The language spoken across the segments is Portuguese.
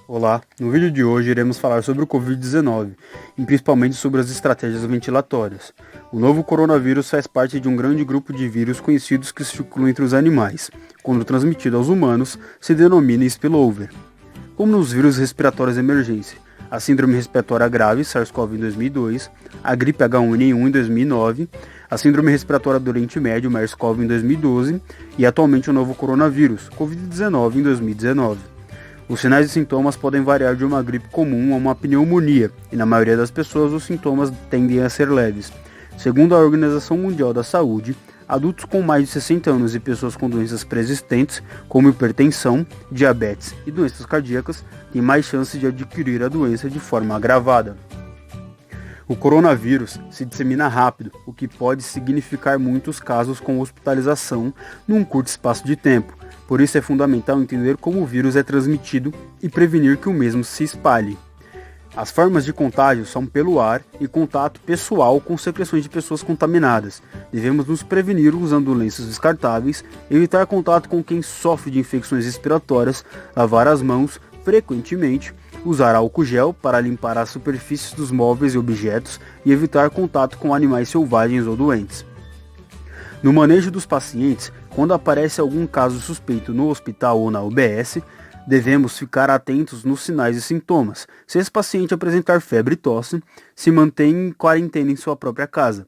Olá, no vídeo de hoje iremos falar sobre o Covid-19 e principalmente sobre as estratégias ventilatórias. O novo coronavírus faz parte de um grande grupo de vírus conhecidos que circulam entre os animais. Quando transmitido aos humanos, se denomina spillover. Como nos vírus respiratórios de emergência, a síndrome respiratória grave, SARS-CoV em 2002, a gripe H1N1 em 2009, a síndrome respiratória do Oriente Médio, MERS-CoV em 2012 e atualmente o novo coronavírus, Covid-19 em 2019. Os sinais e sintomas podem variar de uma gripe comum a uma pneumonia, e na maioria das pessoas os sintomas tendem a ser leves. Segundo a Organização Mundial da Saúde, adultos com mais de 60 anos e pessoas com doenças pré-existentes, como hipertensão, diabetes e doenças cardíacas, têm mais chances de adquirir a doença de forma agravada. O coronavírus se dissemina rápido, o que pode significar muitos casos com hospitalização num curto espaço de tempo. Por isso é fundamental entender como o vírus é transmitido e prevenir que o mesmo se espalhe. As formas de contágio são pelo ar e contato pessoal com secreções de pessoas contaminadas. Devemos nos prevenir usando lenços descartáveis, evitar contato com quem sofre de infecções respiratórias, lavar as mãos frequentemente, usar álcool gel para limpar as superfícies dos móveis e objetos e evitar contato com animais selvagens ou doentes. No manejo dos pacientes, quando aparece algum caso suspeito no hospital ou na UBS, devemos ficar atentos nos sinais e sintomas. Se esse paciente apresentar febre e tosse, se mantém em quarentena em sua própria casa.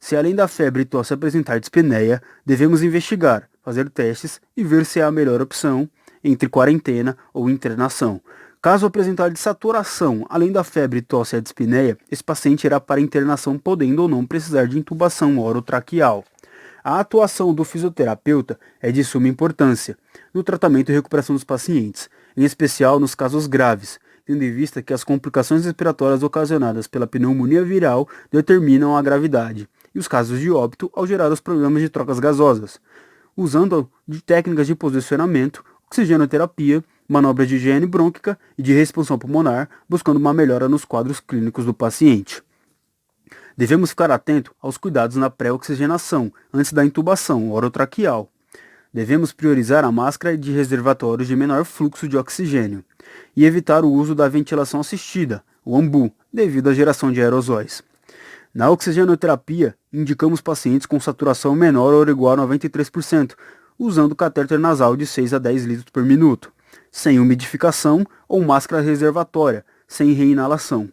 Se além da febre e tosse apresentar dispneia, devemos investigar, fazer testes e ver se é a melhor opção entre quarentena ou internação. Caso apresentar desaturação, além da febre, tosse e a dispneia, esse paciente irá para internação podendo ou não precisar de intubação orotraqueal. A atuação do fisioterapeuta é de suma importância no tratamento e recuperação dos pacientes, em especial nos casos graves, tendo em vista que as complicações respiratórias ocasionadas pela pneumonia viral determinam a gravidade, e os casos de óbito ao gerar os problemas de trocas gasosas, usando de técnicas de posicionamento, oxigenoterapia, manobras de higiene brônquica e de reexpansão pulmonar, buscando uma melhora nos quadros clínicos do paciente. Devemos ficar atento aos cuidados na pré-oxigenação, antes da intubação orotraqueal. Devemos priorizar a máscara de reservatórios de menor fluxo de oxigênio e evitar o uso da ventilação assistida, o AMBU, devido à geração de aerosóis. Na oxigenoterapia, indicamos pacientes com saturação menor ou igual a 93%, usando catéter nasal de 6 a 10 litros por minuto, sem umidificação ou máscara reservatória, sem reinalação.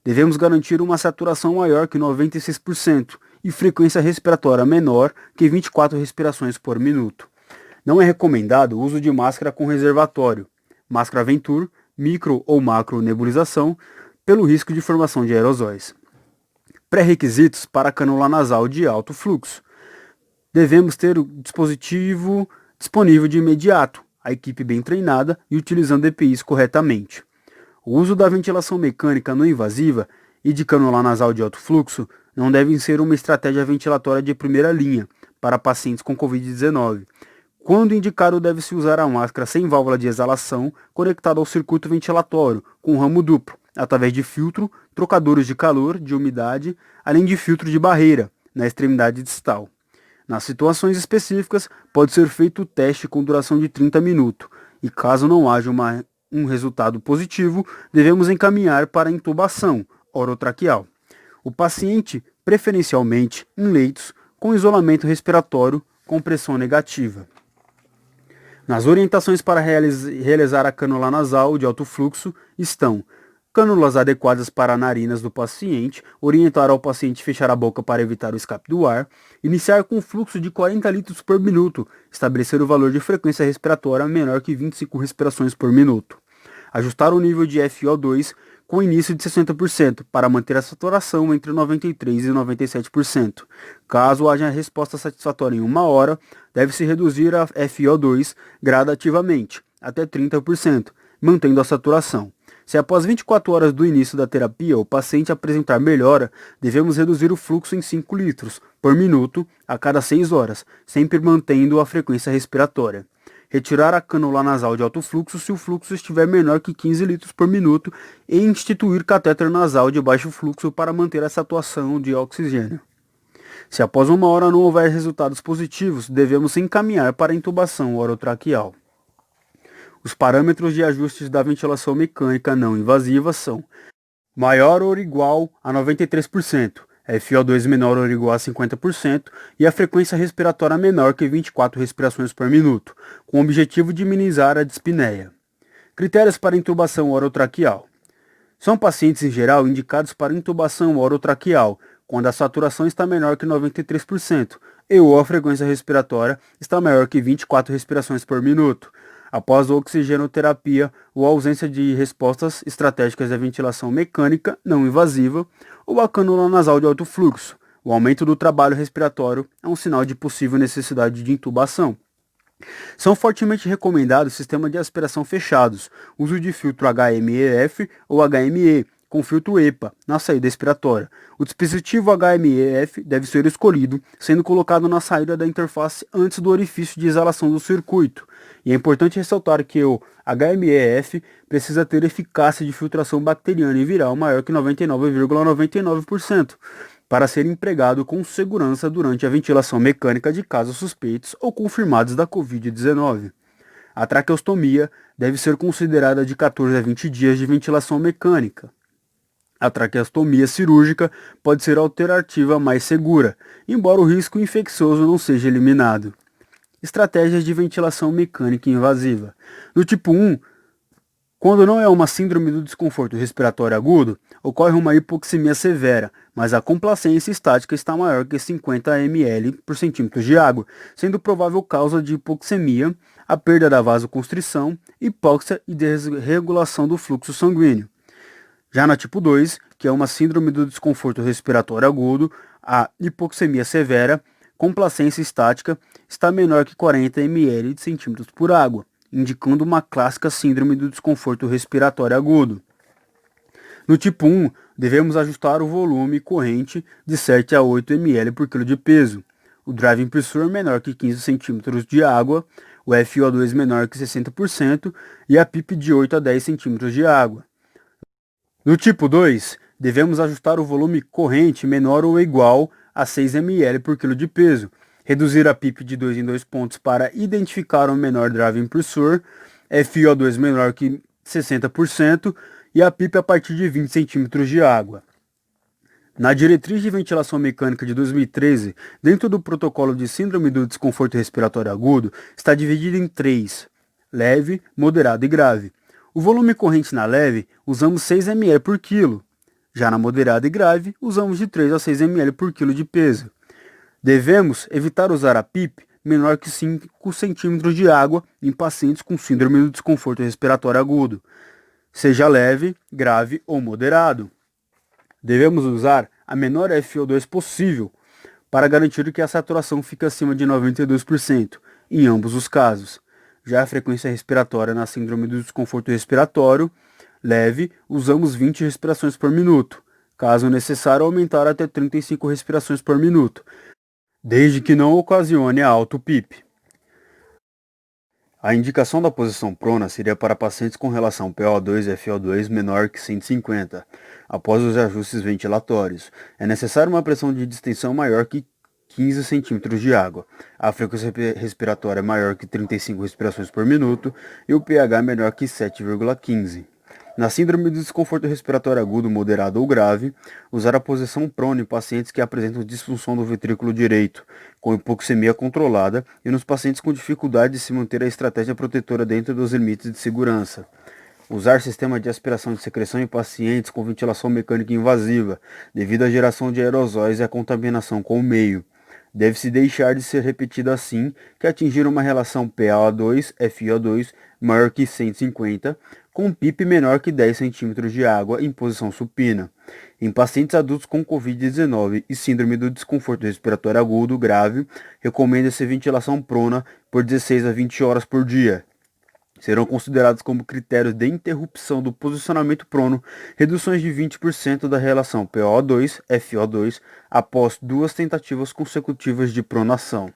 Devemos garantir uma saturação maior que 96% e frequência respiratória menor que 24 respirações por minuto. Não é recomendado o uso de máscara com reservatório, máscara Ventour, micro ou macro nebulização, pelo risco de formação de aerosóis. Pré-requisitos para canula nasal de alto fluxo. Devemos ter o dispositivo disponível de imediato, a equipe bem treinada e utilizando EPIs corretamente. O uso da ventilação mecânica não invasiva e de canula nasal de alto fluxo não devem ser uma estratégia ventilatória de primeira linha para pacientes com Covid-19. Quando indicado, deve-se usar a máscara sem válvula de exalação conectada ao circuito ventilatório, com ramo duplo, através de filtro, trocadores de calor, de umidade, além de filtro de barreira, na extremidade distal. Nas situações específicas, pode ser feito o teste com duração de 30 minutos, e caso não haja um resultado positivo, devemos encaminhar para a intubação orotraqueal. O paciente, preferencialmente em leitos com isolamento respiratório com pressão negativa. Nas orientações para realizar a cânula nasal de alto fluxo estão cânulas adequadas para narinas do paciente, orientar ao paciente fechar a boca para evitar o escape do ar, iniciar com fluxo de 40 litros por minuto, estabelecer o valor de frequência respiratória menor que 25 respirações por minuto. Ajustar o nível de FiO2 com início de 60% para manter a saturação entre 93% e 97%. Caso haja resposta satisfatória em 1 hora, deve-se reduzir a FiO2 gradativamente, até 30%, mantendo a saturação. Se após 24 horas do início da terapia o paciente apresentar melhora, devemos reduzir o fluxo em 5 litros por minuto a cada 6 horas, sempre mantendo a frequência respiratória. Retirar a cânula nasal de alto fluxo se o fluxo estiver menor que 15 litros por minuto e instituir catéter nasal de baixo fluxo para manter essa atuação de oxigênio. Se após 1 hora não houver resultados positivos, devemos encaminhar para a intubação orotraqueal. Os parâmetros de ajustes da ventilação mecânica não invasiva são maior ou igual a 93%, FO2 menor ou igual a 50% e a frequência respiratória menor que 24 respirações por minuto, com o objetivo de minimizar a dispneia. Critérios para intubação orotraqueal. São pacientes em geral indicados para intubação orotraqueal, quando a saturação está menor que 93% ou a frequência respiratória está maior que 24 respirações por minuto, após a oxigenoterapia ou ausência de respostas estratégicas da ventilação mecânica não invasiva ou a cânula nasal de alto fluxo. O aumento do trabalho respiratório é um sinal de possível necessidade de intubação. São fortemente recomendados sistemas de aspiração fechados, uso de filtro HMEF ou HME, com filtro EPA, na saída expiratória. O dispositivo HMEF deve ser escolhido, sendo colocado na saída da interface antes do orifício de exalação do circuito. E é importante ressaltar que o HMEF precisa ter eficácia de filtração bacteriana e viral maior que 99,99%, para ser empregado com segurança durante a ventilação mecânica de casos suspeitos ou confirmados da Covid-19. A traqueostomia deve ser considerada de 14 a 20 dias de ventilação mecânica. A traqueostomia cirúrgica pode ser a alternativa mais segura, embora o risco infeccioso não seja eliminado. Estratégias de ventilação mecânica invasiva. No tipo 1, quando não é uma síndrome do desconforto respiratório agudo, ocorre uma hipoxemia severa, mas a complacência estática está maior que 50 ml por centímetro de água, sendo provável causa de hipoxemia a perda da vasoconstrição, hipóxia e desregulação do fluxo sanguíneo. Já na tipo 2, que é uma síndrome do desconforto respiratório agudo, a hipoxemia severa, complacência estática, está menor que 40 ml de centímetros por água, indicando uma clássica síndrome do desconforto respiratório agudo. No tipo 1, devemos ajustar o volume corrente de 7 a 8 ml por quilo de peso, o driving pressure menor que 15 cm de água, o FO2 menor que 60% e a PIP de 8 a 10 cm de água. No tipo 2, devemos ajustar o volume corrente menor ou igual a 6 ml por quilo de peso, reduzir a PIP de 2 em 2 pontos para identificar o menor driving pressure, FO2 menor que 60% e a PIP a partir de 20 cm de água. Na diretriz de ventilação mecânica de 2013, dentro do protocolo de síndrome do desconforto respiratório agudo, está dividido em 3, leve, moderado e grave. O volume corrente na leve, usamos 6 ml por quilo. Já na moderada e grave, usamos de 3 a 6 ml por quilo de peso. Devemos evitar usar a PIP menor que 5 cm de água em pacientes com síndrome do desconforto respiratório agudo, seja leve, grave ou moderado. Devemos usar a menor FO2 possível para garantir que a saturação fique acima de 92% em ambos os casos. Já a frequência respiratória na síndrome do desconforto respiratório leve, usamos 20 respirações por minuto, caso necessário aumentar até 35 respirações por minuto, desde que não ocasione alto PIP. A indicação da posição prona seria para pacientes com relação PO2 e FO2 menor que 150, após os ajustes ventilatórios. É necessária uma pressão de distensão maior que 15 cm de água, a frequência respiratória maior que 35 respirações por minuto e o pH menor que 7,15. Na síndrome do desconforto respiratório agudo, moderado ou grave, usar a posição prona em pacientes que apresentam disfunção do ventrículo direito, com hipoxemia controlada, e nos pacientes com dificuldade de se manter a estratégia protetora dentro dos limites de segurança. Usar sistema de aspiração de secreção em pacientes com ventilação mecânica invasiva, devido à geração de aerosóis e à contaminação com o meio. Deve-se deixar de ser repetido assim que atingir uma relação PaO2-FiO2 maior que 150, com PIP menor que 10 cm de água em posição supina. Em pacientes adultos com Covid-19 e síndrome do desconforto respiratório agudo grave, recomenda-se ventilação prona por 16 a 20 horas por dia. Serão considerados como critérios de interrupção do posicionamento prono reduções de 20% da relação PO2-FO2 após 2 tentativas consecutivas de pronação.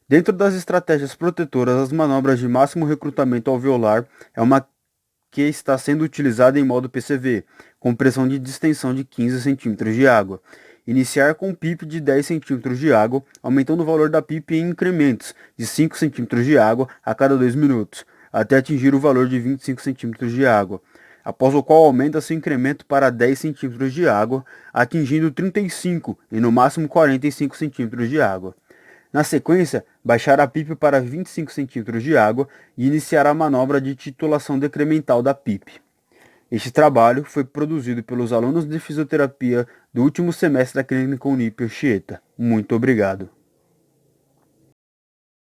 Dentro das estratégias protetoras, as manobras de máximo recrutamento alveolar é uma que está sendo utilizada em modo PCV, com pressão de distensão de 15 cm de água. Iniciar com PIP de 10 cm de água, aumentando o valor da PIP em incrementos de 5 cm de água a cada 2 minutos. até atingir o valor de 25 centímetros de água, após o qual aumenta seu incremento para 10 centímetros de água, atingindo 35 e no máximo 45 centímetros de água. Na sequência, baixar a PIP para 25 centímetros de água e iniciar a manobra de titulação decremental da PIP. Este trabalho foi produzido pelos alunos de fisioterapia do último semestre da Clínica Unip Anchieta. Muito obrigado.